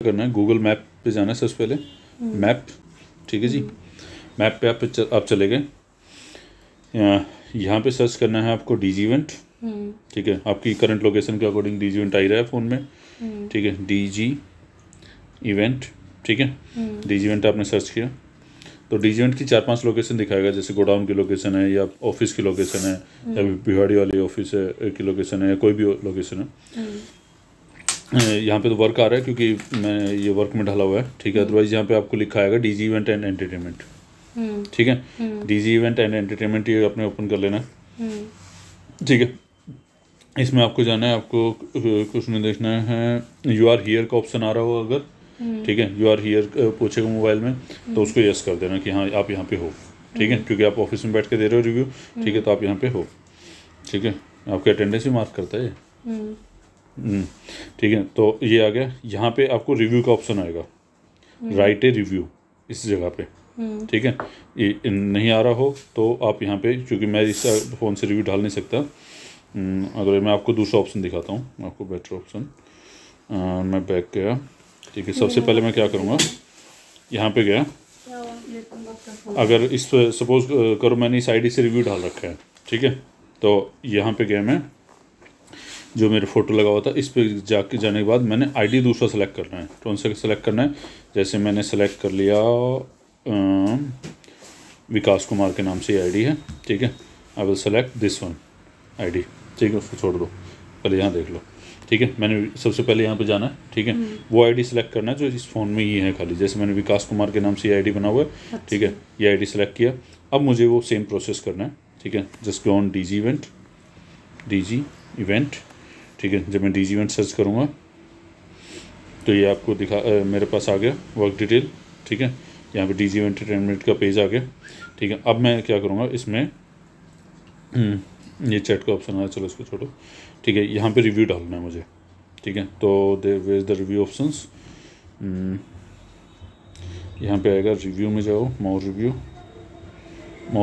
करना है, Google map पे जाना है सबसे पहले, मैप, ठीक है जी। मैप पे आप चले गए, यहाँ पे सर्च करना है आपको डीजी इवेंट, ठीक है। आपकी करंट लोकेशन के अकॉर्डिंग डीजी इवेंट आ ही रहा है फ़ोन में, ठीक है। डीजी इवेंट, ठीक है। डीजी इवेंट आपने सर्च किया तो डीजी इवेंट की 4-5 लोकेशन दिखाएगा, जैसे गोडाउन की लोकेशन है या ऑफिस की लोकेशन है या बिहाड़ी वाली ऑफिस की लोकेशन है या कोई भी लोकेशन है। यहाँ पे तो वर्क आ रहा है क्योंकि मैं ये वर्क में ढला हुआ है, ठीक है। अदरवाइज यहाँ पे आपको लिखा आएगा डीजी इवेंट एंड एंटरटेनमेंट, ठीक है। डीजी इवेंट एंड एंटरटेनमेंट ये अपने ओपन कर लेना, ठीक है। इसमें आपको जाना है, आपको कुछ नहीं देखना है, यू आर हियर का ऑप्शन आ रहा हो अगर, ठीक है, यू आर हियर पूछेगा मोबाइल में तो उसको यस कर देना कि हाँ आप यहाँ पे हो, ठीक है, क्योंकि आप ऑफिस में बैठ के दे रहे हो रिव्यू, ठीक है, तो आप यहाँ पे हो, ठीक है। आपकी अटेंडेंस भी मार्क करता है, ठीक है। तो ये आ गया, यहाँ पे आपको रिव्यू का ऑप्शन आएगा, राइट ए रिव्यू इस जगह पे, ठीक है। ये नहीं आ रहा हो तो आप यहाँ पे, क्योंकि मैं इस फ़ोन से रिव्यू डाल नहीं सकता, अगर मैं आपको दूसरा ऑप्शन दिखाता हूँ, आपको बेटर ऑप्शन, मैं बैक गया, ठीक है। सबसे पहले मैं क्या करूँगा, यहाँ पे गया, अगर इस सपोज करो मैंने इस आईडी से रिव्यू डाल रखा है, ठीक है, तो यहाँ पे गया मैं, जो मेरे फ़ोटो लगा हुआ था इस पे जाने के बाद मैंने आईडी दूसरा सेलेक्ट करना है। कौन सा सेलेक्ट करना है, जैसे मैंने सेलेक्ट कर लिया विकास कुमार के नाम से ये आईडी है, ठीक है। I will select this one ID, ठीक है, उसको छोड़ दो, पहले यहाँ देख लो, ठीक है। मैंने सबसे पहले यहाँ पे जाना है, ठीक है, वो आईडी सेलेक्ट करना है जो इस फ़ोन में ही है खाली, जैसे मैंने विकास कुमार के नाम से ये आईडी बना हुआ है, ठीक है, ये आईडी सेलेक्ट किया। अब मुझे वो सेम प्रोसेस करना है, ठीक है। Just go on DG event, ठीक है। जब मैं डीजी इवेंट सर्च करूँगा तो ये आपको मेरे पास आ गया वर्क डिटेल, ठीक है। यहाँ पे डीजी इवेंट एंटरटेनमेंट का पेज आ गया, ठीक है। अब मैं क्या करूँगा, इसमें ये चैट का ऑप्शन आया, चलो इसको छोड़ो, ठीक है। यहाँ पे रिव्यू डालना है मुझे, ठीक है। तो where is the review options, यहाँ पे आएगा रिव्यू में जाओ, मोर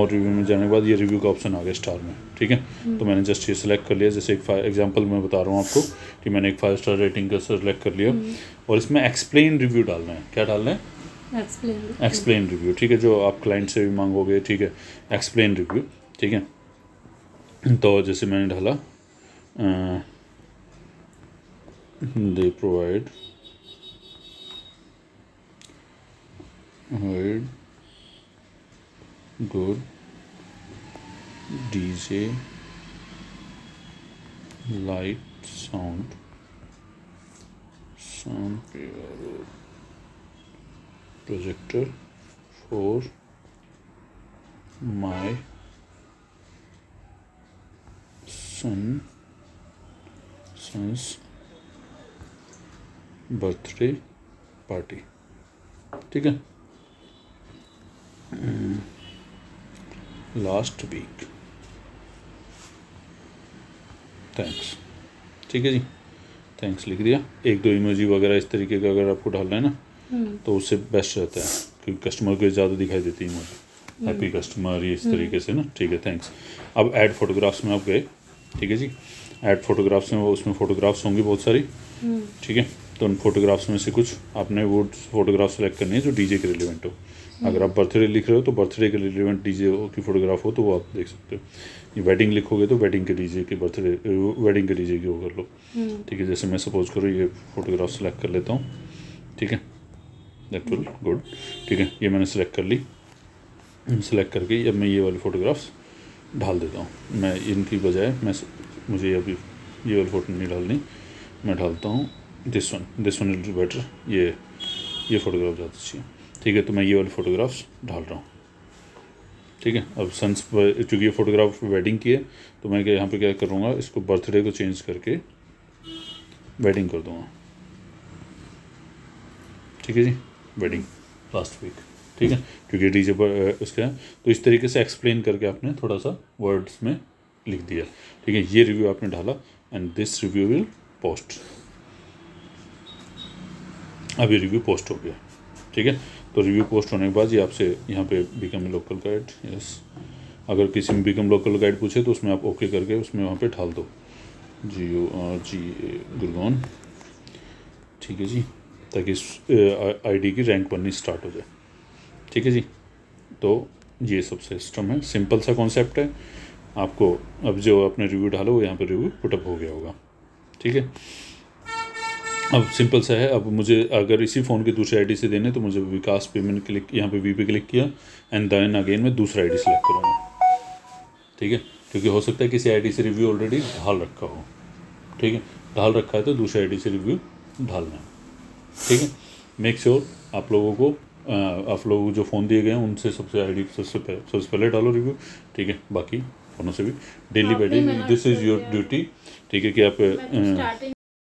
रिव्यू में जाने के बाद ये रिव्यू का ऑप्शन आ गया स्टार में, ठीक है। तो मैंने जस्ट ये सेलेक्ट कर लिया, जैसे एक एग्जांपल मैं बता रहा हूँ आपको कि मैंने एक 5 स्टार रेटिंग का सेलेक्ट कर लिया, और इसमें एक्सप्लेन रिव्यू डालना है। क्या डालना है, एक्सप्लेन रिव्यू, ठीक है, जो आप क्लाइंट से भी मांगोगे, ठीक है, एक्सप्लेन रिव्यू, ठीक है। तो जैसे मैंने डाला they provide good DJ light sound projector for my son's birthday party, ठीक है, लास्ट वीक, थैंक्स, ठीक है जी, थैंक्स लिख दिया। 1-2 इमोजी वगैरह इस तरीके का अगर आपको डालना है ना तो उससे बेस्ट रहता है, क्योंकि कस्टमर को ज़्यादा दिखाई देती है इमोजी, हैप्पी कस्टमर, ये इस तरीके से ना, ठीक है, थैंक्स। अब ऐड फोटोग्राफ्स में आप गए, ठीक है जी। ऐड फोटोग्राफ्स में उसमें फ़ोटोग्राफ्स होंगी बहुत सारी, ठीक है। तो उन फोटोग्राफ्स में से कुछ आपने वो फोटोग्राफ सेलेक्ट करनी है जो डीजे के रिलेवेंट हो। अगर आप बर्थडे लिख रहे हो तो बर्थडे के रिलेवेंट डीजे की फ़ोटोग्राफ हो तो वो आप देख सकते हो। ये वेडिंग लिखोगे तो वेडिंग के डीजे के वेडिंग के डीजे की वो कर लो, ठीक है। जैसे मैं सपोज करूँ ये फ़ोटोग्राफ सेलेक्ट कर लेता हूँ, ठीक है, दैट विल गुड, ठीक है। ये मैंने सेलेक्ट कर ली, सेलेक्ट करके अब मैं ये वाली फ़ोटोग्राफ्स ढाल देता हूँ। मैं इनकी बजाय मुझे अभी ये वाली फ़ोटो नहीं डालनी, मैं डालता हूँ this one will be better, ये फ़ोटोग्राफ ज़्यादा अच्छी है, ठीक है। तो मैं ये वाली फ़ोटोग्राफ्स डाल रहा हूँ, ठीक है। अब सन्स चूँकि ये फ़ोटोग्राफ वेडिंग की है तो मैं यहाँ पे क्या करूँगा, इसको बर्थडे को चेंज करके वेडिंग कर दूँगा, ठीक है जी, वेडिंग लास्ट वीक, ठीक है, क्योंकि डीजे पर उसका है। तो इस तरीके से एक्सप्लेन करके आपने थोड़ा सा वर्ड्स में लिख दिया, ठीक है। ये रिव्यू आपने डाला and this review will post, अब ये रिव्यू पोस्ट हो गया, ठीक है। तो रिव्यू पोस्ट होने के बाद ये आपसे यहाँ पे बिकम लोकल गाइड, यस, अगर किसी में बिकम लोकल गाइड पूछे तो उसमें आप ओके करके उसमें वहाँ पे ढाल दो GORGA गुरगांव, ठीक है जी। ताकि इस आईडी की रैंक बननी स्टार्ट हो जाए। ठीक है जी, तो ये सब सिस्टम है, सिंपल सा कॉन्सेप्ट है। आपको अब जो आपने रिव्यू डाला वो यहाँ पर रिव्यू पुटअप हो गया होगा। ठीक है, अब सिंपल सा है। अब मुझे अगर इसी फ़ोन के दूसरे आईडी से देने तो मुझे विकास पे मैंने क्लिक, यहाँ पे वी पे क्लिक किया एंड देन अगेन मैं दूसरा आईडी सेलेक्ट करूँगा। ठीक है, क्योंकि हो सकता है किसी आईडी से रिव्यू ऑलरेडी ढाल रखा हो। ठीक है, ढाल रखा है तो दूसरे आईडी से रिव्यू ढालना है। ठीक है, मेक श्योर आप लोगों को जो फ़ोन दिए गए हैं उनसे सबसे आईडी सबसे पहले डालो रिव्यू। ठीक है, बाकी फ़ोनों से भी daily by daily, this is your duty. ठीक है, कि आप स्टार्टिंग